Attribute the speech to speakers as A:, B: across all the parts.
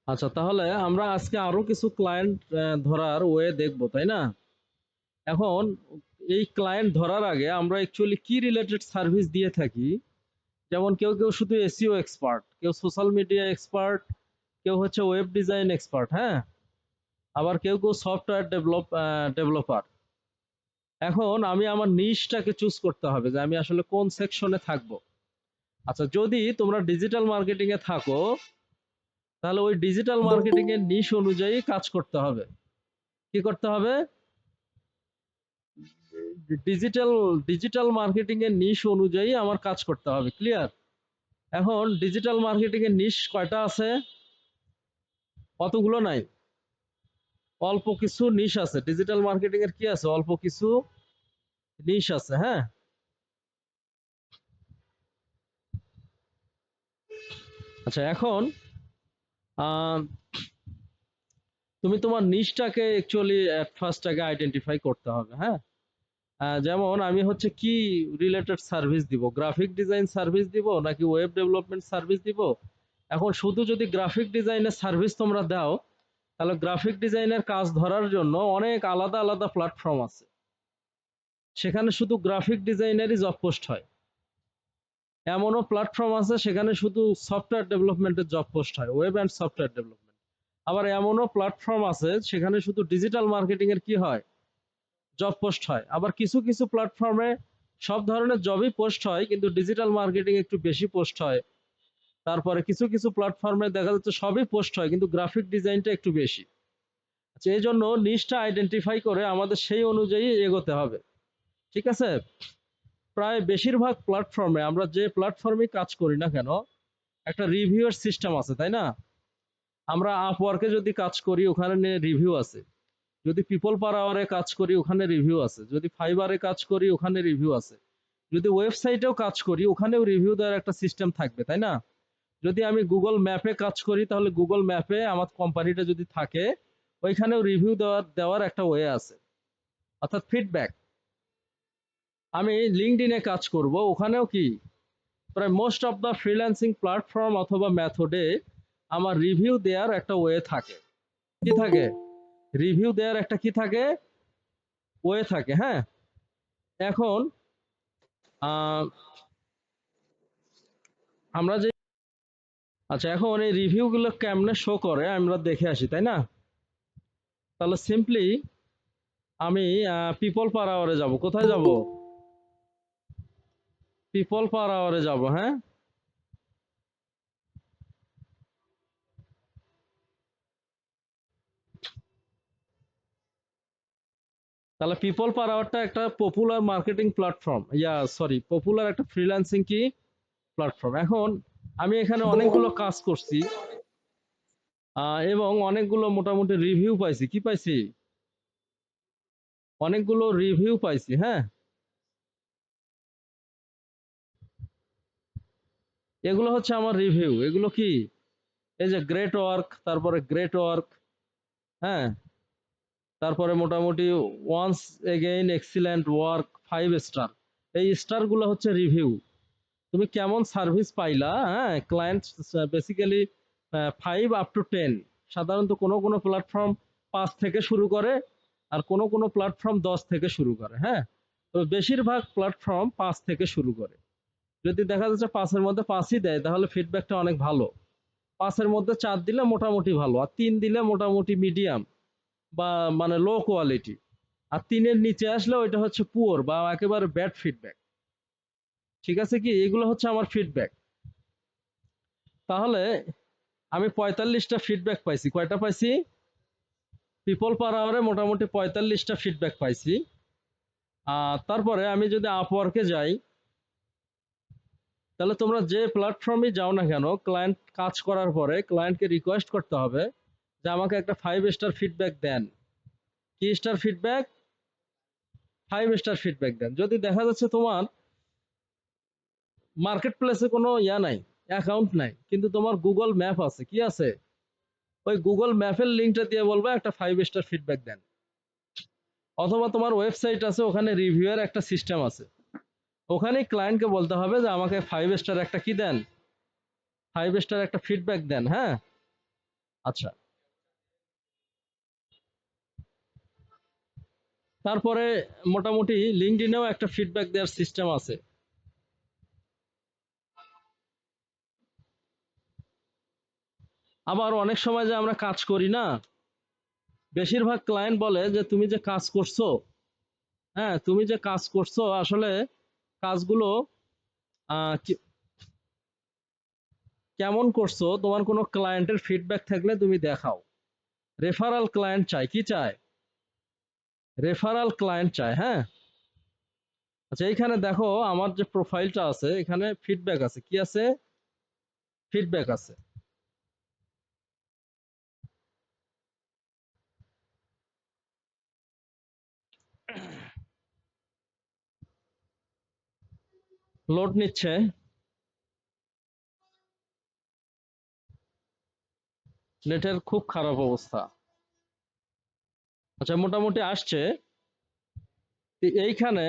A: আচ্ছা, তাহলে আমরা আজকে আরো কিছু ক্লায়েন্ট ধরার ওয়ে দেখবো, তাই না? এখন এই ক্লায়েন্ট ধরার আগে আমরা অ্যাকচুয়ালি কি রিলেটেড সার্ভিস দিয়ে থাকি। যেমন কেউ কেউ শুধু এসইও এক্সপার্ট, কেউ সোশ্যাল মিডিয়া এক্সপার্ট, কেউ হচ্ছে ওয়েব ডিজাইন এক্সপার্ট, হ্যাঁ, আবার কেউ কেউ সফটওয়্যার ডেভেলপার। এখন আমি আমার নিশটাকে চুজ করতে হবে যে আমি আসলে কোন সেকশনে থাকবো। আচ্ছা, যদি তোমরা ডিজিটাল মার্কেটিং এ থাকো, তাহলে ওই ডিজিটাল মার্কেটিং এর নিশ অনুযায়ী কাজ করতে হবে। কি করতে হবে? ডিজিটাল ডিজিটাল মার্কেটিং এর নিশ অনুযায়ী আমার কাজ করতে হবে। ক্লিয়ার? এখন ডিজিটাল মার্কেটিং এর নিশ কয়টা আছে? অতগুলো নাই, অল্প কিছু নিশ আছে। ডিজিটাল মার্কেটিং এর কি আছে? অল্প কিছু নিশ আছে, হ্যাঁ। আচ্ছা, এখন আহ, তুমি তোমার নিশটাকে অ্যাকচুয়ালি এট ফার্স্ট আগে আইডেন্টিফাই করতে হবে, হ্যাঁ। যেমন আমি হচ্ছে কি রিলেটেড সার্ভিস দিব, গ্রাফিক ডিজাইন সার্ভিস দিব নাকি ওয়েব ডেভেলপমেন্ট সার্ভিস দিব। এখন শুধু যদি গ্রাফিক ডিজাইনের সার্ভিস তোমরা দাও, তাহলে গ্রাফিক ডিজাইনের কাজ ধরার জন্য অনেক আলাদা আলাদা প্ল্যাটফর্ম আছে, সেখানে শুধু গ্রাফিক ডিজাইনেরই জব পোস্ট হয়। এমনও প্ল্যাটফর্ম আছে সেখানে শুধু সফটওয়্যার ডেভেলপমেন্টের জব পোস্ট হয়, ওয়েব অ্যান্ড সফটওয়্যার ডেভেলপমেন্ট। আবার এমনও প্ল্যাটফর্ম আছে সেখানে শুধু ডিজিটাল মার্কেটিং এর কি হয়, জব পোস্ট হয়। আবার কিছু কিছু প্ল্যাটফর্মে সব ধরনের জবই পোস্ট হয়, কিন্তু ডিজিটাল মার্কেটিং একটু বেশি পোস্ট হয়। তারপরে কিছু কিছু প্ল্যাটফর্মে দেখা যাচ্ছে সবই পোস্ট হয়, কিন্তু গ্রাফিক ডিজাইনটা একটু বেশি। আচ্ছা, এই জন্য নিশটা আইডেন্টিফাই করে আমাদের সেই অনুযায়ী এগোতে হবে। ঠিক আছে? প্রায় বেশিরভাগ প্ল্যাটফর্মে, আমরা যে প্ল্যাটফর্মে কাজ করি না কেন, একটা রিভিউয়ের সিস্টেম আছে, তাই না? আমরা আপওয়ার্কে যদি কাজ করি ওখানে রিভিউ আছে, যদি পিপল পার আওয়ারে কাজ করি ওখানে রিভিউ আছে, যদি ফাইবারে কাজ করি ওখানে রিভিউ আছে, যদি ওয়েবসাইটেও কাজ করি ওখানেও রিভিউ দেওয়ার একটা সিস্টেম থাকবে, তাই না? যদি আমি গুগল ম্যাপে কাজ করি তাহলে গুগল ম্যাপে আমার কোম্পানিটা যদি থাকে ওইখানেও রিভিউ দেওয়ার একটা ওয়ে আছে, অর্থাৎ ফিডব্যাক। আমি লিঙ্কডইনে কাজ করব, ওখানেও কি প্রায় most of the freelancing platform অথবা মেথডে আমার রিভিউ দেওয়ার একটা ওয়ে থাকে। কি থাকে? রিভিউ দেওয়ার একটা কি থাকে? ওয়ে থাকে, হ্যাঁ। এখন আহ, আমরা যে আচ্ছা, এখন এই রিভিউ গুলো কেমনে শো করে আমরা দেখে আসি, তাই না? তাহলে সিম্পলি আমি পিপল পার আওয়ারে যাব। কোথায় যাব? পিপল পার আওয়ারে যাব, হ্যাঁ। তাহলে পিপল পার আওয়ারটা একটা popular marketing platform, sorry, popular একটা ফ্রিল্যান্সিং কি প্ল্যাটফর্ম। এখন আমি এখানে অনেকগুলো কাজ করছি, এবং অনেকগুলো মোটামুটি রিভিউ পাইছি। কি পাইছি? অনেকগুলো রিভিউ পাইছি, হ্যাঁ। এগুলো হচ্ছে আমার রিভিউ। এগুলো কি? এই যে গ্রেট ওয়ার্ক, তারপরে গ্রেট ওয়ার্ক, হ্যাঁ, তারপরে মোটামুটি once again, excellent work, 5 star. এই স্টার গুলো হচ্ছে রিভিউ। তুমি কেমন সার্ভিস পাইলা, হ্যাঁ। Client basically 5 up to 10। সাধারণত কোনো কোনো প্ল্যাটফর্ম 5 থেকে শুরু করে, আর কোনো কোনো প্ল্যাটফর্ম 10 থেকে শুরু করে, হ্যাঁ। তো বেশিরভাগ প্ল্যাটফর্ম 5 থেকে শুরু করে। যদি দেখা যাচ্ছে 5-এর মধ্যে 5ই দেয় তাহলে ফিডব্যাকটা অনেক ভালো। 5-এর মধ্যে 4 দিলে মোটামুটি ভালো, আর 3 দিলে মোটামুটি মিডিয়াম বা মানে লো কোয়ালিটি, আর 3-এর নিচে আসলে ওইটা হচ্ছে পুয়ার বা একেবারে ব্যাড ফিডব্যাক। ঠিক আছে? কি এগুলো হচ্ছে আমার ফিডব্যাক। তাহলে আমি 45টা ফিডব্যাক পাইছি। কয়টা পাইছি? পিপল পার আওয়ারে মোটামুটি 45টা ফিডব্যাক পাইছি। তারপরে আমি যদি আপওয়ার্কে যাই, তাহলে তোমরা যে প্ল্যাটফর্মে যাও না কেন, ক্লায়েন্ট কাজ করার পরে ক্লায়েন্টকে রিকোয়েস্ট করতে হবে যে আমাকে একটা 5 স্টার ফিডব্যাক দেন। কি স্টার ফিডব্যাক? 5 স্টার ফিডব্যাক দেন। যদি দেখা যাচ্ছে তোমার মার্কেট প্লেসে কোনো নাই, অ্যাকাউন্ট নাই, কিন্তু তোমার গুগল ম্যাপ আছে। কি আছে? ওই গুগল ম্যাপের লিঙ্কটা দিয়ে বলবা একটা 5 স্টার ফিডব্যাক দেন। অথবা তোমার ওয়েবসাইট আছে, ওখানে রিভিউয়ের একটা সিস্টেম আছে, ওখানে ক্লায়েন্টকে বলতে হবে যে আমাকে 5 স্টার একটা কি দেন, 5 স্টার একটা ফিডব্যাক দেন, হ্যাঁ। আচ্ছা, তারপরে মোটামুটি লিঙ্কডইনেও একটা ফিডব্যাক দেওয়ার সিস্টেম আছে। আবার অনেক সময় যে আমরা কাজ করি না, বেশিরভাগ ক্লায়েন্ট বলে যে তুমি যে কাজ করছো, হ্যাঁ তুমি যে কাজ করছো আসলে কাজগুলো কেমন করছো, তোমার কোনো ক্লায়েন্টের ফিডব্যাক থাকলে তুমি দেখাও। রেফারাল ক্লায়েন্ট চাই, কি চায়? রেফারাল ক্লায়েন্ট চায়, হ্যাঁ। আচ্ছা, এইখানে দেখো আমার যে প্রোফাইলটা আছে এখানে ফিডব্যাক আছে, কি আছে? ফিডব্যাক আছে। লোড নিচ্ছে, নেটের খুব খারাপ অবস্থা। আচ্ছা, মোটামুটি আসছে। এইখানে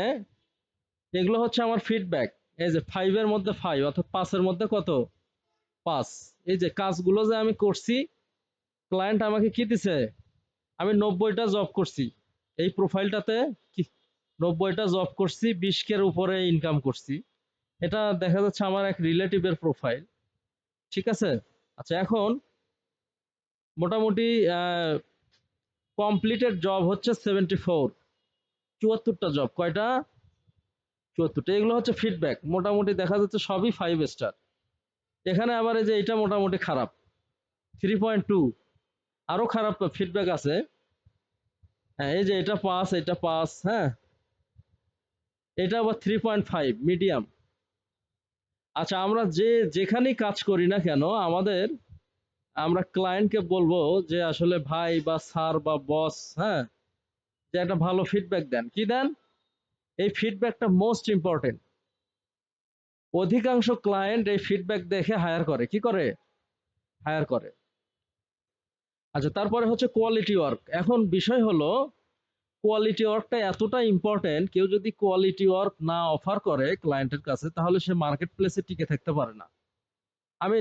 A: এগুলো হচ্ছে আমার ফিডব্যাক। এই যে 5 এর মধ্যে 5, অর্থাৎ 5 এর মধ্যে কত? 5। এই যে কাজগুলো যে আমি করছি, ক্লায়েন্ট আমাকে কি দিছে? আমি 90টা জব করছি এই প্রোফাইলটাতে। কি 90টা জব করছি, 20 এর উপরে ইনকাম করছি। এটা দেখা যাচ্ছে আমার এক রিলেটিভের প্রোফাইল, ঠিক আছে। আচ্ছা, এখন মোটামুটি কমপ্লিটেড জব হচ্ছে 74, 74টা জব। কয়টা? 74টা। এগুলো হচ্ছে ফিডব্যাক, মোটামুটি দেখা যাচ্ছে সবই 5 স্টার। এখানে আবার এই যে এটা মোটামুটি খারাপ, 3.2। আরো খারাপ ফিডব্যাক আছে, হ্যাঁ এই যে এটা 5, এটা 5, হ্যাঁ এটা আবার 3.5 মিডিয়াম। আচ্ছা, আমরা যেখানেই কাজ করি না কেন আমরা ক্লায়েন্টকে বলবো যে আসলে ভাই বা স্যার বা বস, হ্যাঁ, যে একটা ভালো ফিডব্যাক দেন। কি দেন? এই ফিডব্যাকটা মোস্ট ইম্পর্টেন্ট। অধিকাংশ ক্লায়েন্ট এই ফিডব্যাক দেখে হায়ার করে, কি করে? হায়ার করে। আচ্ছা, তারপরে হচ্ছে কোয়ালিটি ওয়ার্ক। এখন বিষয় হলো কোয়ালিটি ওয়ার্কটা এতটা ইম্পর্টেন্ট, কেউ যদি কোয়ালিটি ওয়ার্ক না অফার করে ক্লায়েন্টের কাছে তাহলে সে মার্কেট প্লেসে টিকে থাকতে পারে না। আমি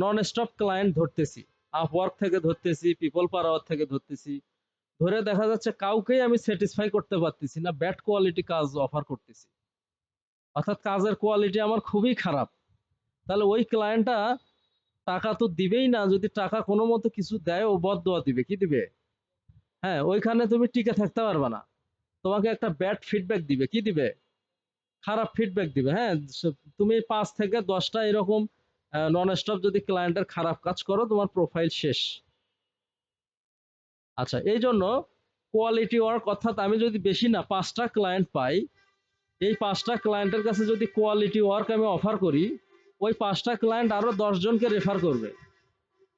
A: নন স্টপ ক্লায়েন্ট ধরতেছি, আপওয়ার্ক থেকে ধরতেছি, পিপল পাওয়ার থেকে ধরতেছি, ধরে দেখা যাচ্ছে কাউকেই আমি স্যাটিসফাই করতে পারতেছি না, ব্যাড কোয়ালিটি কাজ অফার করতেছি, অর্থাৎ কাজের কোয়ালিটি আমার খুবই খারাপ। তাহলে ওই ক্লায়েন্টটা টাকা তো দিবেই না, যদি টাকা কোনো মতো কিছু দেয় ও বদদোয়া দিবে, কি দিবে? হ্যাঁ, ওইখানে তুমি টিকে থাকতে পারবে না, তোমাকে একটা ব্যাড ফিডব্যাক দিবে, কি দিবে? খারাপ ফিডব্যাক দিবে, হ্যাঁ। তুমি 5 থেকে 10টা এরকম নন স্টপ যদি ক্লায়েন্টের খারাপ কাজ করো, তোমার প্রোফাইল শেষ। আচ্ছা, এই জন্য কোয়ালিটি ওয়ার্ক, অর্থাৎ আমি যদি বেশি না 5টা ক্লায়েন্ট পাই, এই 5টা ক্লায়েন্টের কাছে যদি কোয়ালিটি ওয়ার্ক আমি অফার করি, ওই 5টা ক্লায়েন্ট আরো 10 জনকে রেফার করবে।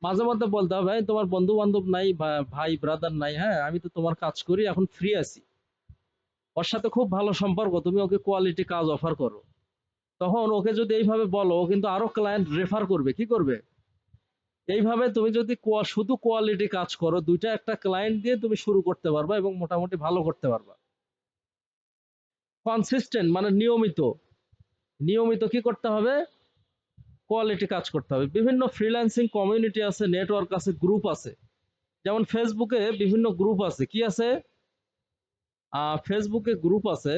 A: মাঝে মধ্যে বলতে হবে ভাই তোমার বন্ধু বান্ধব নাই বা ভাই ব্রাদার নাই, হ্যাঁ আমি তো তোমার কাজ করি, এখন ফ্রি আছি, ওর সাথে খুব ভালো সম্পর্ক, তুমি ওকে কোয়ালিটি কাজ অফার করো। তখন ওকে যদি এইভাবে বলো, ও কিন্তু আরো ক্লায়েন্ট রেফার করবে, কি করবে? এইভাবে তুমি যদি শুধু কোয়ালিটি কাজ করো, দুইটা একটা ক্লায়েন্ট দিয়ে তুমি শুরু করতে পারবা এবং মোটামুটি ভালো করতে পারবা। কনসিস্টেন্ট মানে নিয়মিত, নিয়মিত কি করতে হবে? কোয়ালিটি কাজ করতে হবে। বিভিন্ন ফ্রিল্যান্সিং কমিউনিটি আছে, নেটওয়ার্ক আছে, গ্রুপ আছে। যেমন ফেসবুকে বিভিন্ন গ্রুপ আছে, কি আছে? ফেসবুকে গ্রুপ আছে।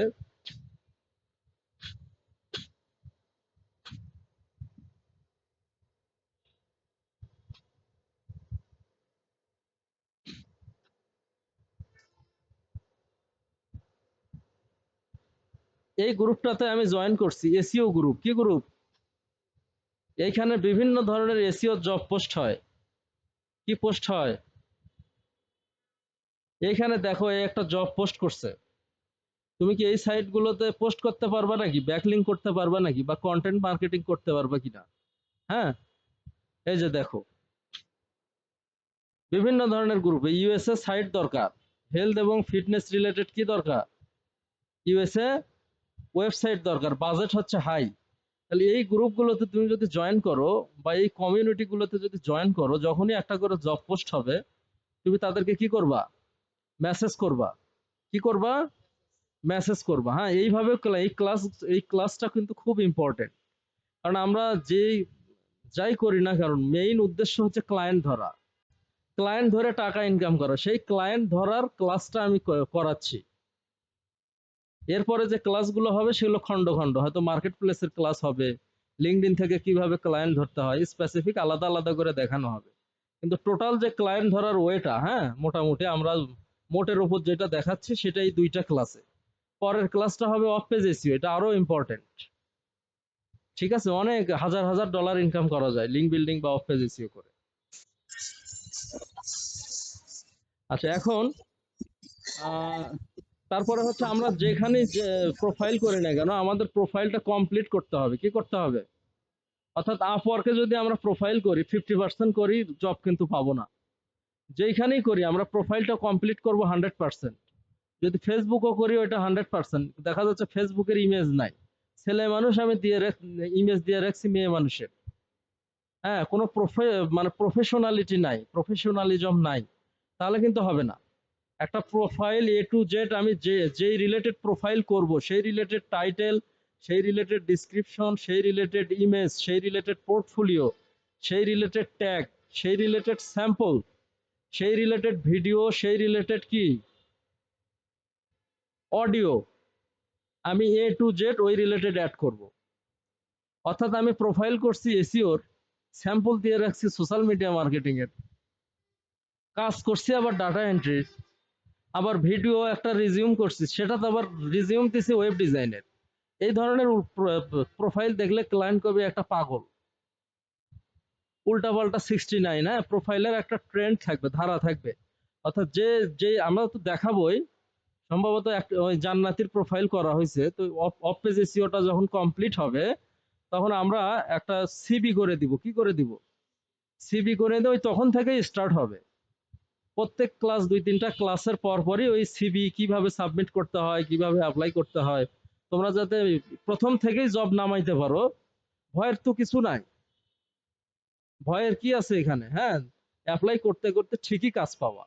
A: এই গ্রুপটাতে আমি জয়েন করছি, এসইও গ্রুপ। কি গ্রুপ? এইখানে বিভিন্ন ধরনের এসইও জব পোস্ট হয়। কি পোস্ট হয়? এইখানে দেখো, এই একটা জব পোস্ট করছে। তুমি কি এই সাইটগুলোতে পোস্ট করতে পারবা নাকি, ব্যাকলিঙ্ক করতে পারবা নাকি, বা কন্টেন্ট মার্কেটিং করতে পারবা কিনা? হ্যাঁ, এই যে দেখো বিভিন্ন ধরনের গ্রুপে ইউএসএ সাইট দরকার, হেলথ এবং ফিটনেস রিলেটেড কি দরকার? ইউএসএ ওয়েবসাইট দরকার, বাজেট হচ্ছে হাই। তাহলে এই গ্রুপগুলোতে তুমি যদি জয়েন করো বা এই কমিউনিটিগুলোতে যদি জয়েন করো, যখনই একটা করে জব পোস্ট হবে তুমি তাদেরকে কি করবা? মেসেজ করবা। কি করবা? মেসেজ করবা, হ্যাঁ। এইভাবে এই ক্লাসটা কিন্তু খুব ইম্পর্টেন্ট। কারণ আমরা যাই করি না কারণ মেইন উদ্দেশ্য হচ্ছে ক্লায়েন্ট ধরা। ক্লায়েন্ট ধরে টাকা ইনকাম করা, সেই ক্লায়েন্ট ধরার ক্লাসটা আমি করাচ্ছি। এরপরে যে ক্লাসগুলো হবে সেগুলো খন্ড খন্ড, হয়তো মার্কেট প্লেসের ক্লাস হবে, লিঙ্কডইন থেকে কিভাবে ক্লায়েন্ট ধরতে হয় স্পেসিফিক আলাদা আলাদা করে দেখানো হবে। কিন্তু টোটাল যে ক্লায়েন্ট ধরার ওয়েটা, হ্যাঁ, মোটামুটি আমরা মোটের উপর যেটা দেখাচ্ছি সেটাই 2টা ক্লাসে। পরের ক্লাসটা হবে অফ পেজ এসইও, এটা আরো ইম্পর্টেন্ট। ঠিক আছে, অনেক হাজার হাজার ডলার ইনকাম করা যায় লিঙ্ক বিল্ডিং বা অফ পেজ এসইও করে। আচ্ছা, এখন তারপরে হচ্ছে আমরা যেখানে যে প্রোফাইল করি না কেন, আমাদের প্রোফাইলটা কমপ্লিট করতে হবে। কি করতে হবে? অর্থাৎ আপওয়ার্কে যদি আমরা প্রোফাইল করি 50% করি, জব কিন্তু পাবো না। যেখানেই করি আমরা প্রোফাইলটা কমপ্লিট করব 100%। যদি ফেসবুকও করি ওইটা 100%, দেখা যাচ্ছে ফেসবুকের ইমেজ নাই, ছেলে মানুষ আমি দিয়ে ইমেজ দিয়ে রাখছি মেয়ে মানুষের, হ্যাঁ, কোনো মানে প্রফেশনালিটি নাই, প্রফেশনালিজম নাই, তাহলে কিন্তু হবে না। একটা প্রোফাইল এ টু জেড আমি যেই রিলেটেড প্রোফাইল করব সেই রিলেটেড টাইটেল, সেই রিলেটেড ডিসক্রিপশন, সেই রিলেটেড ইমেজ, সেই রিলেটেড পোর্টফোলিও, সেই রিলেটেড ট্যাগ, সেই রিলেটেড স্যাম্পল, সেই রিলেটেড ভিডিও, সেই রিলেটেড কি অডিও, আমি এ টু জেড ওই রিলেটেড অ্যাড করব। অর্থাৎ আমি প্রোফাইল করছি এসইওর, স্যাম্পল দিয়ে রাখছি সোশ্যাল মিডিয়া মার্কেটিং এর, কাজ করছি আবার ডাটা এন্ট্রি, আবার ভিডিও একটা রিজিউম করছি, সেটা তো আবার রিজিউম দিছি ওয়েব ডিজাইনের। এই ধরনের প্রোফাইল দেখলে ক্লায়েন্ট কবে একটা পাগল, উল্টাপাল্টা 69। হ্যাঁ, প্রোফাইলের একটা ট্রেন্ড থাকবে, ধারা থাকবে। অর্থাৎ যে যে আমরা তো দেখাবোই, সম্ভবত ওই জান্নাতির প্রোফাইল করা হয়েছে, তো অফ পেজ এসইওটা যখন কমপ্লিট হবে তখন আমরা একটা সিবি করে দিব। কি করে দিব? সিবি করে দিয়ে ওই তখন থেকেই স্টার্ট হবে। প্রত্যেক ক্লাস 2-3টা ক্লাসের পর পরই ওই সিবি কিভাবে সাবমিট করতে হয়, কিভাবে অ্যাপ্লাই করতে হয়, তোমরা যাতে প্রথম থেকেই জব নামাইতে পারো। ভয়ের তো কিছু নাই, ভয়ের কি আছে এখানে? হ্যাঁ, অ্যাপ্লাই করতে করতে ঠিকই কাজ পাওয়া।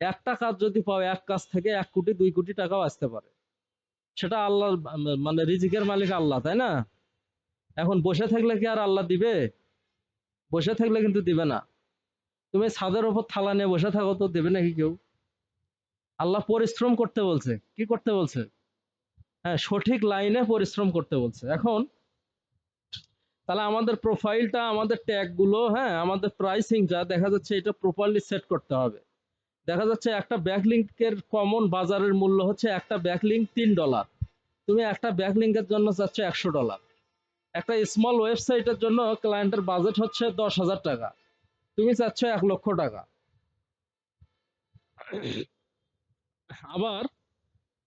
A: একটা কাজ যদি পাও, এক কাজ থেকে 1 কোটি 2 কোটি টাকাও আসতে পারে। সেটা আল্লাহ, মানে রিজিকের মালিক আল্লাহ, তাই না? এখন বসে থাকলে কি আর আল্লাহ দিবে? বসে থাকলে কিন্তু দিবে না। তুমি ছাদের ওপর থালা নিয়ে বসে থাকো, তো দেবে নাকি কেউ? আল্লাহ পরিশ্রম করতে বলছে। কি করতে বলছে? হ্যাঁ, সঠিক লাইনে পরিশ্রম করতে বলছে। এখন তাহলে আমাদের প্রোফাইলটা, আমাদের ট্যাগ গুলো, হ্যাঁ, আমাদের প্রাইসিংটা দেখা যাচ্ছে এটা প্রপারলি সেট করতে হবে। দেখা যাচ্ছে একটা ব্যাকলিংকের কমন বাজারের মূল্য হচ্ছে একটা ব্যাকলিংক $3, তুমি একটা ব্যাকলিংকের জন্য চাচ্ছ $100। একটা স্মল ওয়েবসাইটের জন্য ক্লায়েন্টের বাজেট হচ্ছে 10,000 টাকা, তুমি চাচ্ছ 1 লক্ষ টাকা। আবার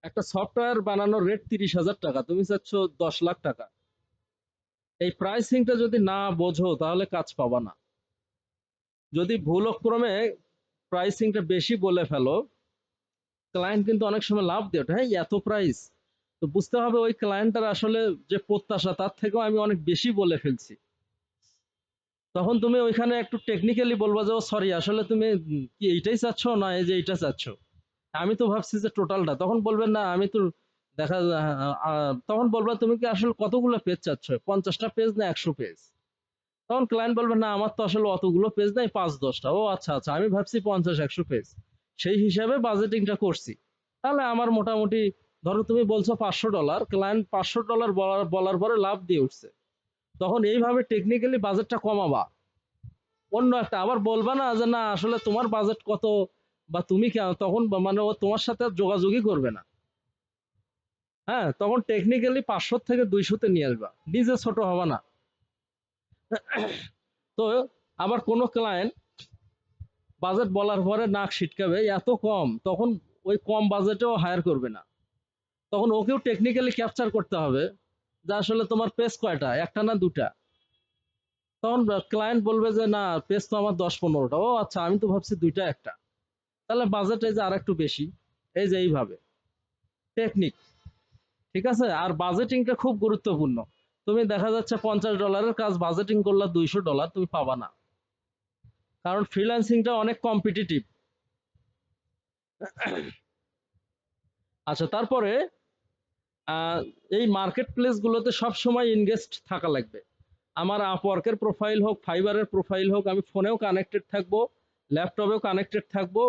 A: একটা সফটওয়্যার বানানোর রেট 30,000 টাকা, তুমি চাচ্ছ 10 লাখ টাকা। এই প্রাইসিংটা যদি না বোঝো তাহলে কাজ পাবা না। যদি ভুলক্রমে প্রাইসিংটা বেশি বলে ফেলো, ক্লায়েন্ট কিন্তু অনেক সময় লাভ দেয়, হ্যাঁ এত প্রাইস, তো বুঝতে হবে ওই ক্লায়েন্টের আসলে যে প্রত্যাশা তার থেকেও আমি অনেক বেশি বলে ফেলছি। তখন তুমি ওইখানে একটু টেকনিক্যালি বলবা যে, ও সরি, আসলে তুমি কি এইটাই চাচ্ছ না এই যে এইটা চাচ্ছ, আমি তো ভাবছি যে টোটালটা। তখন বলবেন না আমি তো দেখা, তখন বলবা তুমি কি আসলে কতগুলো পেজ চাচ্ছ, 50টা পেজ না 100 পেজ? তখন ক্লায়েন্ট বলবে না আমার তো আসলে অতগুলো পেজ নাই, 5-10টা। ও আচ্ছা আচ্ছা, আমি ভাবছি 50-100 পেজ, সেই হিসাবে বাজেটিংটা করছি। তাহলে আমার মোটামুটি, ধরো তুমি বলছো $500, ক্লায়েন্ট $500 বলার পরে লাভ দিয়ে উঠছে, তখন এইভাবে টেকনিক্যালি বাজেটটা কমাবা। অন্য একটা আবার বলবা না যে না আসলে তোমার বাজেট কত বা তুমি কেন, তখন মানে ও তোমার সাথে আর যোগাযোগই করবে না। হ্যাঁ, তখন টেকনিক্যালি 500 থেকে 200-তে নিয়ে আসবা, নিজে ছোট হবা না। তো আবার কোনো ক্লায়েন্ট বাজেট বলার পরে নাক সিটকাবে, এত কম, তখন ওই কম বাজেটেও হায়ার করবে না। তখন ওকেও টেকনিক্যালি ক্যাপচার করতে হবে যে আসলে তোমার পেজ কয়টা, একটা না দুটা। তখন ক্লায়েন্ট বলবে যে না পেজ তো আমার 10-15টা। ও আচ্ছা, আমি তো ভাবছি দুইটা একটা। তাহলে বাজেট এই যে আর একটু বেশি। এই যে এইভাবে টেকনিক। ঠিক আছে, আর বাজেটিংটা খুব গুরুত্বপূর্ণ। তুমি দেখা যাচ্ছে $50 কাজ বাজেটিং করলে $200 তুমি পাবা না, কারণ ফ্রিল্যান্সিংটা অনেক কম্পিটিটিভ। আচ্ছা, তারপরে এই মার্কেট প্লেস গুলোতে সবসময় ইনগেজড থাকা লাগবে। আমার আপওয়ার্কের প্রোফাইল হোক, ফাইবারের প্রোফাইল হোক, আমি ফোনেও কানেক্টেড থাকবো, ল্যাপটপেও কানেক্টেড থাকবো,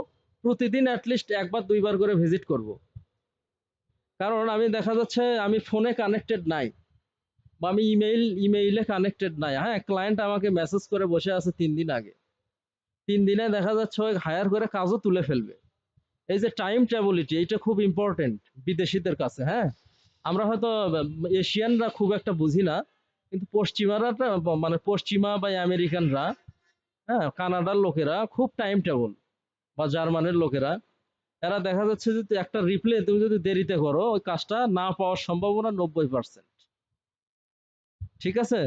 A: প্রতিদিন অ্যাটলিস্ট একবার দুইবার করে ভিজিট করব। কারণ আমি দেখা যাচ্ছে আমি ফোনে কানেক্টেড নাই, বা আমি ইমেইলে কানেক্টেড নাই। হ্যাঁ, ক্লায়েন্ট আমাকে মেসেজ করে বসে আছে 3 দিন আগে, 3 দিনে দেখা যাচ্ছে ওই হায়ার করে কাজও তুলে ফেলবে। এই যে টাইম ট্রাভেলিটি, এটা খুব ইম্পর্টেন্ট বিদেশিদের কাছে। হ্যাঁ, আমরা হয়তো এশিয়ানরা খুব একটা বুঝি না, কিন্তু পশ্চিমারা মানে পশ্চিমা বা আমেরিকানরা, হ্যাঁ, কানাডার লোকেরা খুব টাইম টেবল, বা জার্মানের লোকেরা, এরা দেখা যাচ্ছে যে একটা রিপ্লে তুমি যদি দেরিতে করো, ওই কাজটা না পাওয়ার সম্ভাবনা 90%। ঠিক আছে,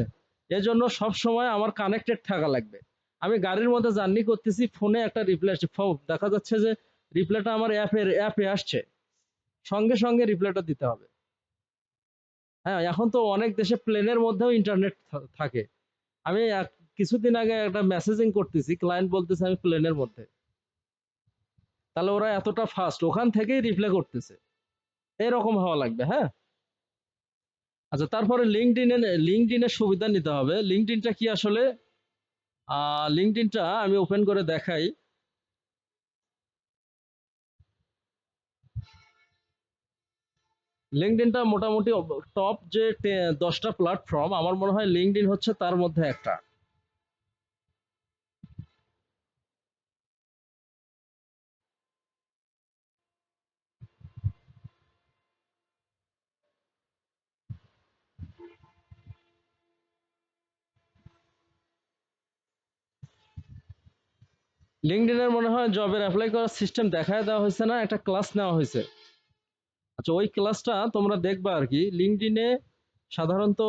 A: এজন্য সব সময় আমার কানেক্টেড থাকা লাগবে। আমি গাড়ির মধ্যে জার্নি করতেছি, ফোনে একটা রিপ্লে আসছে, দেখা যাচ্ছে যে রিপ্লেটা আমার অ্যাপে আসছে, সঙ্গে সঙ্গে রিপ্লেটা দিতে হবে। হ্যাঁ, এখন তো অনেক দেশে প্লেনের মধ্যেও ইন্টারনেট থাকে। আমি কিছুদিন আগে একটা মেসেজিং করতেছি, ক্লায়েন্ট বলতেছে আমি প্লেনের মধ্যে। তাহলে ওরা এতটা ফাস্ট, ওখান থেকেই রিপ্লাই করতেছে। এরকম হওয়া লাগবে। হ্যাঁ, আচ্ছা, তারপরে লিঙ্কডইনের সুবিধা নিতে হবে। লিঙ্কডইনটা কি আসলে? লিঙ্কডইনটা আমি ওপেন করে দেখাই। লিঙ্কডইনটা মোটামুটি টপ যে 10টা প্ল্যাটফর্ম, আমার মনে হয় লিঙ্কডইন হচ্ছে তার মধ্যে একটা। লিঙ্কডইনের মনে হয় জবের অ্যাপ্লাই করার সিস্টেম দেখায় দেওয়া হয়েছে না, একটা ক্লাস নেওয়া হয়েছে। আচ্ছা, ওই ক্লাসটা তোমরা দেখবা আর কি। লিঙ্কডইনে সাধারণত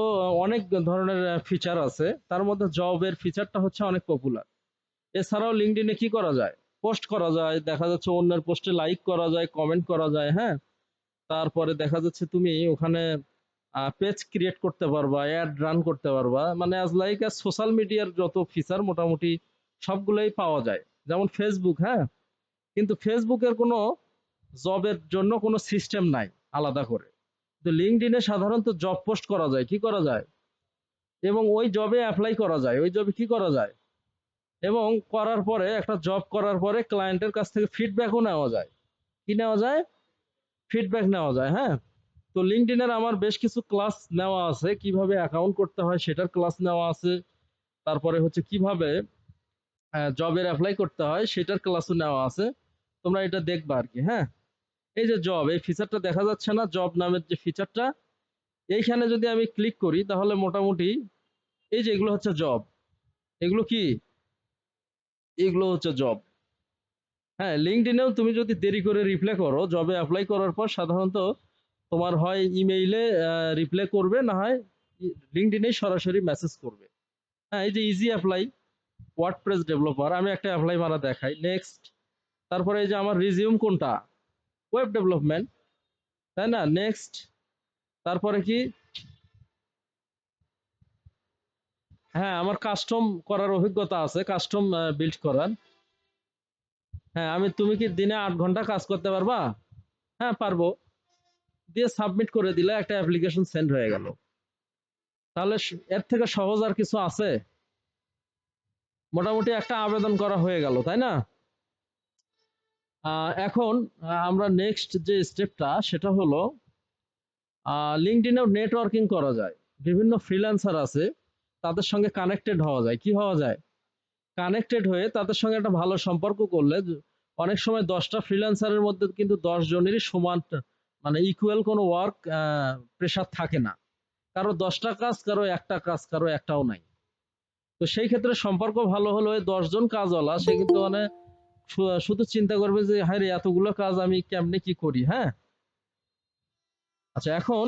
A: অনেক ধরনের ফিচার আছে, তার মধ্যে জবের ফিচারটা হচ্ছে অনেক পপুলার। এছাড়াও লিঙ্কডইনে কি করা যায়, পোস্ট করা যায়, দেখা যাচ্ছে অন্যের পোস্টে লাইক করা যায়, কমেন্ট করা যায়। হ্যাঁ, তারপরে দেখা যাচ্ছে তুমি ওখানে পেজ ক্রিয়েট করতে পারবা, অ্যাড রান করতে পারবা, মানে অ্যাজ লাইক সোশ্যাল মিডিয়ার যত ফিচার মোটামুটি সবগুলোই পাওয়া যায়। যেমন ফেসবুক, হ্যাঁ, কিন্তু ফেসবুকের কোনো জবের জন্য কোনো সিস্টেম নাই আলাদা করে। তো লিঙ্কডইনে সাধারণত জব পোস্ট করা যায়, কি করা যায়, এবং ওই জবে অ্যাপ্লাই করা যায়, ওই জবে কি করা যায়, এবং করার পরে একটা জব করার পরে ক্লায়েন্টের কাছ থেকে ফিডব্যাকও নেওয়া যায়। কি নেওয়া যায়? ফিডব্যাক নেওয়া যায়। হ্যাঁ, তো লিঙ্কডইনের আমার বেশ কিছু ক্লাস নেওয়া আছে, কিভাবে অ্যাকাউন্ট করতে হয় সেটার ক্লাস নেওয়া আছে। তারপরে হচ্ছে কিভাবে জবের অ্যাপ্লাই করতে হয় সেটার ক্লাসও নেওয়া আছে। তোমরা এটা দেখবা আর কি। হ্যাঁ, এই যে জব, এই ফিচারটা দেখা যাচ্ছে না, জব নামের যে ফিচারটা, এইখানে যদি আমি ক্লিক করি তাহলে মোটামুটি এই যে এগুলো হচ্ছে জব। এগুলো কি? এগুলো হচ্ছে জব। হ্যাঁ, লিঙ্কডইনেও তুমি যদি দেরি করে রিপ্লাই করো, জবে অ্যাপ্লাই করার পর সাধারণত তোমার হয় ইমেইলে রিপ্লাই করবে, না হয় লিঙ্কডইনে সরাসরি মেসেজ করবে। হ্যাঁ, এই যে ইজি অ্যাপ্লাই, ওয়ার্ডপ্রেস ডেভেলপার, আমি একটা অ্যাপ্লাই মারা দেখাই, নেক্সট। তারপরে এই যে আমার রিজিউম কোনটা, ওয়েব ডেভেলপমেন্ট, তাই না, নেক্সট। তারপরে কি, হ্যাঁ, আমার কাস্টম করার অভিজ্ঞতা আছে, কাস্টম বিল্ড করার। হ্যাঁ, তুমি কি দিনে 8 ঘন্টা কাজ করতে পারবা? হ্যাঁ, পারবো। দিয়ে সাবমিট করে দিলে একটা অ্যাপ্লিকেশন সেন্ড হয়ে গেল। তাহলে এর থেকে সহজ আর কিছু আছে? মোটামুটি একটা আবেদন করা হয়ে গেল, তাই না? এখন আমরা নেক্সট যে স্টেপটা, সেটা হলো লিঙ্কডইনেও নেটওয়ার্কিং করা যায়। বিভিন্ন ফ্রিল্যান্সার আছে, তাদের সঙ্গে কানেক্টেড হওয়া যায়। কি হওয়া যায়? কানেক্টেড হয়ে তাদের সঙ্গে একটা ভালো সম্পর্ক করলে অনেক সময় 10টা ফ্রিল্যান্সারের মধ্যে কিন্তু 10 জনেরই সমান, মানে ইকুয়াল কোনো ওয়ার্ক প্রেশার থাকে না। কারো 10টা কাজ, কারো একটা কাজ, কারো একটাও নাই। তো সেই ক্ষেত্রে সম্পর্ক ভালো হলে ওই 10 জন কাজওয়ালা সে কিন্তু মানে শুধু চিন্তা করবে যে হায় রে, এতগুলো কাজ আমি কেমনে কি করি। হ্যাঁ, আচ্ছা, এখন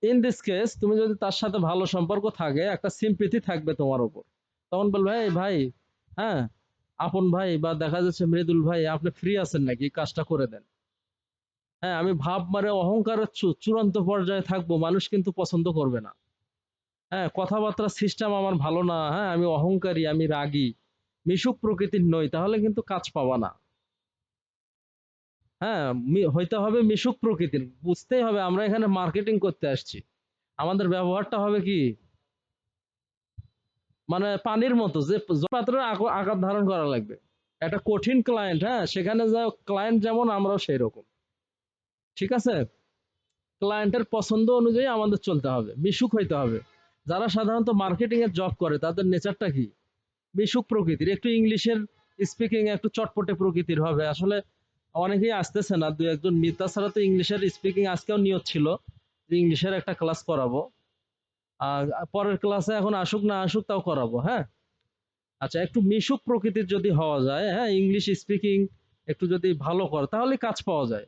A: ইন দিস কেস তুমি যদি তার সাথে ভালো সম্পর্ক থাকে, একটা সিম্পিথি থাকবে তোমার উপর, তখন বলবে এই ভাই, হ্যাঁ, আপন ভাই, বা দেখা যাচ্ছে মৃদুল ভাই, আপনি ফ্রি আছেন নাকি, কাজটা করে দেন। হ্যাঁ, আমি ভাব মানে অহংকারের চূড়ান্ত পর্যায়ে থাকবো, মানুষ কিন্তু পছন্দ করবে না। হ্যাঁ, কথাবার্তার সিস্টেম আমার ভালো না, হ্যাঁ, আমি অহংকারী, আমি রাগী, মিশুক প্রকৃতির নই, তাহলে কিন্তু কাজ পাবা না। হ্যাঁ, হইতে হবে মিশুক প্রকৃতির, বুঝতেই হবে আমরা এখানে মার্কেটিং করতে আসছি, আমাদের ব্যবহারটা হবে কি, মানে পানির মতো যে পাত্রের আকার ধারণ করা লাগবে। একটা কঠিন ক্লায়েন্ট, হ্যাঁ, সেখানে যা ক্লায়েন্ট যেমন আমরাও সেই রকম। ঠিক আছে, ক্লায়েন্টের পছন্দ অনুযায়ী আমাদের চলতে হবে, মিশুক হইতে হবে। যারা সাধারণত মার্কেটিং এর জব করে তাদের নেচারটা কি, মিশুক প্রকৃতির, একটু ইংলিশের স্পিকিং একটু চটপটে প্রকৃতির হবে। আসলে অনেকেই আসতেছে না, দু একজন মিতা ছাড়া তো ইংলিশের স্পিকিং আজকেও নিয়ত ছিল যে ইংলিশের একটা ক্লাস করাবো। আর পরের ক্লাসে এখন আসুক না আসুক তাও করাবো, হ্যাঁ। আচ্ছা, একটু মিশুক প্রকৃতির যদি হওয়া যায়, হ্যাঁ, ইংলিশ স্পিকিং একটু যদি ভালো করে তাহলে কাজ পাওয়া যায়।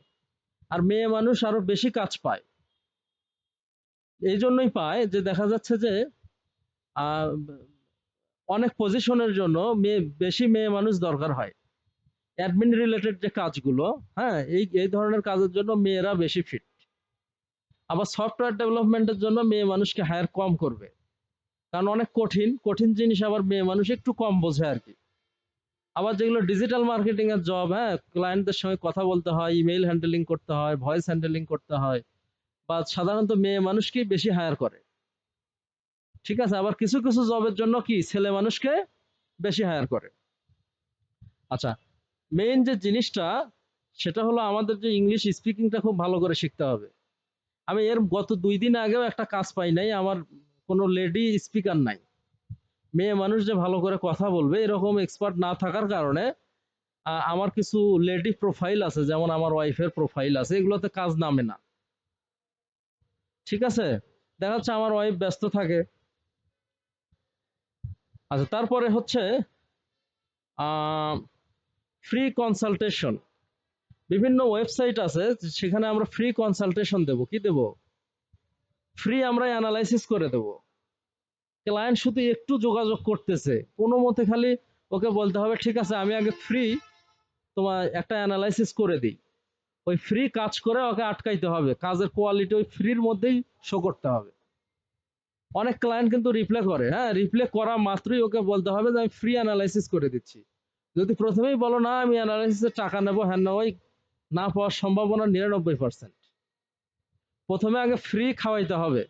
A: আর মেয়ে মানুষ আরো বেশি কাজ পায়। এই জন্যই পায় যে দেখা যাচ্ছে যে আহ, অনেক পজিশনের জন্য বেশি মেয়ে মানুষ দরকার হয়। অ্যাডমিন রিলেটেড যে কাজগুলো, হ্যাঁ, এই এই ধরনের কাজের জন্য মেয়েরা বেশি ফিট। আবার সফটওয়্যার ডেভেলপমেন্টের জন্য মেয়ে মানুষকে হায়ার কম করবে, কারণ অনেক কঠিন কঠিন জিনিস আবার মেয়ে মানুষ একটু কম বোঝে আর কি। আবার যেগুলো ডিজিটাল মার্কেটিং এর জব, হ্যাঁ, ক্লায়েন্টদের সঙ্গে কথা বলতে হয়, ইমেইল হ্যান্ডেলিং করতে হয়, ভয়েস হ্যান্ডেলিং করতে হয়, বা সাধারণত মেয়ে মানুষকেই বেশি হায়ার করে। ঠিক আছে, আবার কিছু কিছু জবের জন্য কি ছেলে মানুষকে বেশি হায়ার করে। আচ্ছা, মেইন যে জিনিসটা সেটা হলো আমাদের যে ইংলিশ স্পিকিংটা খুব ভালো করে শিখতে হবে। আমি এর গত 2 দিন আগেও একটা কাজ পাই নাই, আমার কোনো লেডি স্পিকার নাই। মেয়ে মানুষ যে ভালো করে কথা বলবে এরকম এক্সপার্ট না থাকার কারণে আমার কিছু লেডি প্রোফাইল আছে, যেমন আমার ওয়াইফের প্রোফাইল আছে, এগুলোতে কাজ নামে না। ঠিক আছে, দেখা যাচ্ছে আমার ওয়াইফ ব্যস্ত থাকে। আচ্ছা, তারপরে হচ্ছে ফ্রি কনসালটেশন। বিভিন্ন ওয়েবসাইট আছে সেখানে আমরা ফ্রি কনসালটেশন দেব। কি দেব? ফ্রি আমরা অ্যানালাইসিস করে দেব। ক্লায়েন্ট শুধু একটু যোগাযোগ করতেছে, কোনো মতে খালি ওকে বলতে হবে ঠিক আছে আমি আগে ফ্রি তোমার একটা অ্যানালাইসিস করে দিই। ওই ফ্রি কাজ করে ওকে আটকাইতে হবে, কাজের কোয়ালিটি ওই ফ্রির মধ্যেই শো করতে হবে। অনেক ক্লায়েন্ট কিন্তু রিপ্লাই করে, হ্যাঁ, রিপ্লাই করা মাত্রই ওকে বলতে হবে যে আমি ফ্রি অ্যানালাইসিস করে দিচ্ছি। যদি প্রথমেই বলো না আমি অ্যানালাইসিসের টাকা নেবো, হ্যাঁ না, ওই না পাওয়ার সম্ভাবনা 99%। প্রথমে আগে ফ্রি খাওয়াইতে হবে।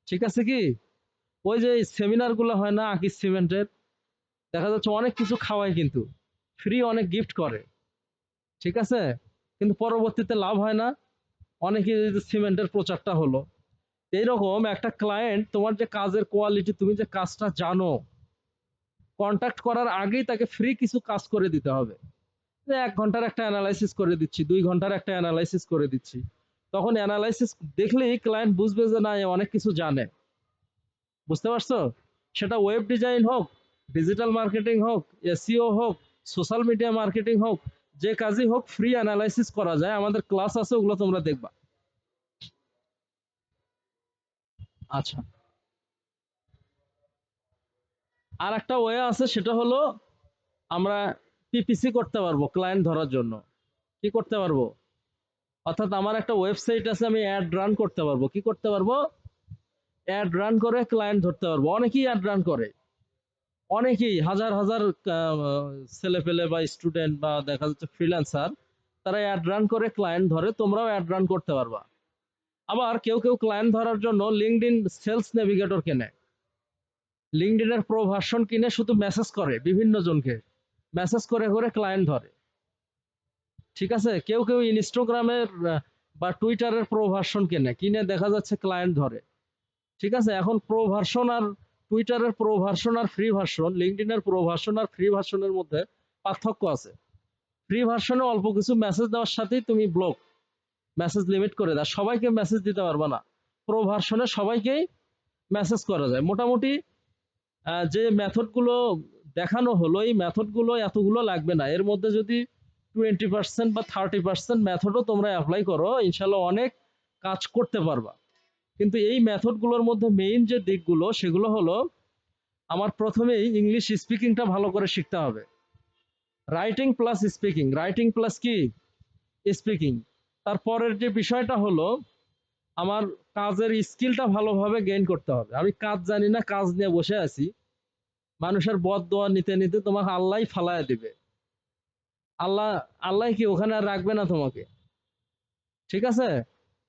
A: ঠিক আছে কি, ওই যে সেমিনার গুলো হয় না আকিস সিমেন্টের, দেখা যাচ্ছে অনেক কিছু খাওয়ায় কিন্তু ফ্রি অনেক গিফট করে। ঠিক আছে, কিন্তু পরবর্তীতে লাভ হয় না। অনেকে সিমেন্টের প্রচারটা হলো এইরকম। একটা ক্লায়েন্ট তোমার যে কাজের কোয়ালিটি, তুমি যে কাজটা জানো, কন্ট্যাক্ট করার আগেই তাকে ফ্রি কিছু কাজ করে দিতে হবে। যে 1 ঘন্টার একটা অ্যানালাইসিস করে দিচ্ছি, 2 ঘন্টার একটা অ্যানালাইসিস করে দিচ্ছি। তখন অ্যানালাইসিস দেখলেই ক্লায়েন্ট বুঝবে যে না এ অনেক কিছু জানে। বুঝতে পারছো? সেটা ওয়েব ডিজাইন হোক, ডিজিটাল মার্কেটিং হোক, এসইও হোক, সোশ্যাল মিডিয়া মার্কেটিং হোক, যে কাজই হোক ফ্রি অ্যানালাইসিস করা যায়। আমাদের ক্লাস আছে, ওগুলো তোমরা দেখবা। আচ্ছা, আর একটা ওয়ে আছে, সেটা হলো আমরা পিপিসি করতে পারবো ক্লায়েন্ট ধরার জন্য। কি করতে পারবো? অর্থাৎ আমার একটা ওয়েবসাইট আছে, আমি অ্যাড রান করতে পারবো। কি করতে পারবো? অ্যাড রান করে ক্লায়েন্ট ধরতে পারবো। অনেকেই অ্যাড রান করে, অনেকেই হাজার হাজার ছেলে পেলে বা স্টুডেন্ট বা দেখা যাচ্ছে ফ্রিল্যান্সার, তারা অ্যাড রান করে ক্লায়েন্ট ধরে। তোমরাও অ্যাড রান করতে পারবা। আবার কেউ কেউ ক্লায়েন্ট ধরার জন্য লিঙ্কডইন সেলস নেভিগেটর কেনে, লিঙ্কডইনের প্রো ভার্সন কিনে শুধু মেসেজ করে বিভিন্ন জনকে, মেসেজ করে করে ক্লায়েন্ট ধরে। ঠিক আছে, কেউ কেউ ইনস্টাগ্রামের বা টুইটারের প্রো ভার্সন কেনে, কিনে দেখা যাচ্ছে ক্লায়েন্ট ধরে। ঠিক আছে, এখন প্রো ভার্সন আর টুইটারের প্রো ভার্সন আর ফ্রি ভার্সন, লিঙ্কডইনের প্রো ভার্সন আর ফ্রি ভার্সনের মধ্যে পার্থক্য আছে। ফ্রি ভার্সনে অল্প কিছু মেসেজ দেওয়ার সাথেই তুমি ব্লক, মেসেজ লিমিট করে দাও, সবাইকে মেসেজ দিতে পারবে না। প্রো ভার্সনে সবাইকেই মেসেজ করা যায় মোটামুটি। যে মেথডগুলো দেখানো হলো এই মেথডগুলো এতগুলো লাগবে না, এর মধ্যে যদি 20% বা 30% মেথডও তোমরা অ্যাপ্লাই করো ইনশাল্লাহ অনেক কাজ করতে পারবা। কিন্তু এই মেথডগুলোর মধ্যে মেইন যে দিকগুলো সেগুলো হলো, আমার প্রথমেই ইংলিশ স্পিকিংটা ভালো করে শিখতে হবে। Writing plus speaking, writing plus কি স্পিকিং। তারপরের যে বিষয়টা হলো আমার কাজের স্কিলটা ভালোভাবে গেইন করতে হবে। আমি কাজ জানি না, কাজ নিয়ে বসে আছি, মানুষের বদদোয়া নিতে নিতে তোমাকে আল্লাহ ফালায় দিবে। আল্লাহ আল্লাহ কি ওখানে আর রাখবে না তোমাকে? ঠিক আছে,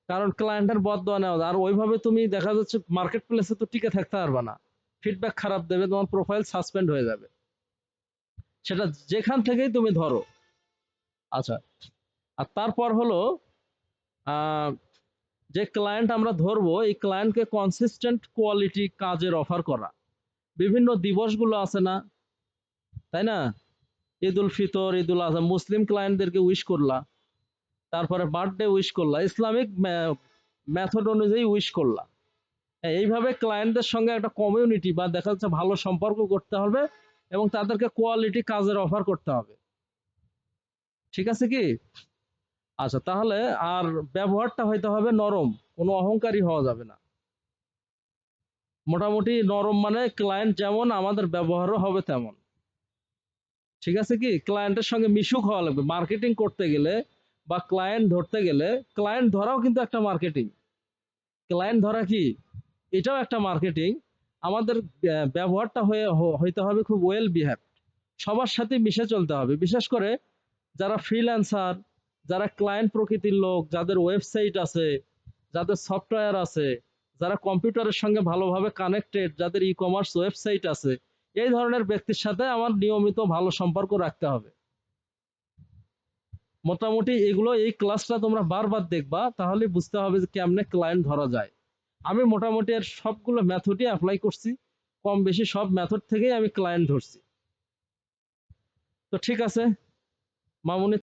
A: কারণ ক্লায়েন্টের বদদোয়া নেওয়া, আর ওইভাবে তুমি দেখা যাচ্ছে মার্কেট প্লেসে তো টিকে থাকতে পারবে না। ফিডব্যাক খারাপ দেবে, তোমার প্রোফাইল সাসপেন্ড হয়ে যাবে। সেটা যেখান থেকেই তুমি ধরো। আচ্ছা, আর তারপর হলো আহ, যে ক্লায়েন্ট আমরা ধরবো, এই ক্লায়েন্টকে কনসিস্টেন্ট কোয়ালিটি কাজের অফার করা। বিভিন্ন দিবসগুলো আছে না, তাই না? ঈদ উল ফিতর, ঈদ উল আজহা, মুসলিম ক্লায়েন্টদেরকে উইশ করলা, তারপরে বার্থডে উইশ করলা, ইসলামিক মেথড অনুযায়ী উইশ করলা। এইভাবে ক্লায়েন্টদের সঙ্গে একটা কমিউনিটি বা দেখা যাচ্ছে ভালো সম্পর্ক করতে হবে এবং তাদেরকে কোয়ালিটি কাজের অফার করতে হবে। ঠিক আছে কি? আচ্ছা, তাহলে আর ব্যবহারটা হইতে হবে নরম, কোনো অহংকারী হওয়া যাবে না। মোটামুটি নরম মানে ক্লায়েন্ট যেমন আমাদের ব্যবহারও হবে তেমন। ঠিক আছে কি? ক্লায়েন্টের সঙ্গে মিশুক হওয়া লাগবে। মার্কেটিং করতে গেলে বা ক্লায়েন্ট ধরতে গেলে, ক্লায়েন্ট ধরাও কিন্তু একটা মার্কেটিং। ক্লায়েন্ট ধরা কি? এটাও একটা মার্কেটিং। আমাদের ব্যবহারটা হইতে হবে খুব ওয়েল বিহেভ, সবার সাথে মিশে চলতে হবে। বিশেষ করে যারা ফ্রিল্যান্সার, যারা ক্লায়েন্ট প্রকৃতির লোক, যাদের ওয়েবসাইট আছে, যাদের সফটওয়্যার আছে, যারা কম্পিউটারের সঙ্গে ভালোভাবে কানেক্টেড, যাদের ই কমার্স ওয়েবসাইট আছে, এই ধরনের ব্যক্তির সাথে আমার নিয়মিত ভালো সম্পর্ক রাখতে হবে। মোটামুটি এগুলো, এই ক্লাসটা তোমরা বারবার দেখবা, তাহলে বুঝতে হবে যে কেমনে ক্লায়েন্ট ধরা যায়। আমি মোটামুটি এর সবগুলো মেথডই অ্যাপ্লাই করছি, কম বেশি সব মেথড থেকেই আমি ক্লায়েন্ট ধরছি। তো ঠিক আছে মামুনি,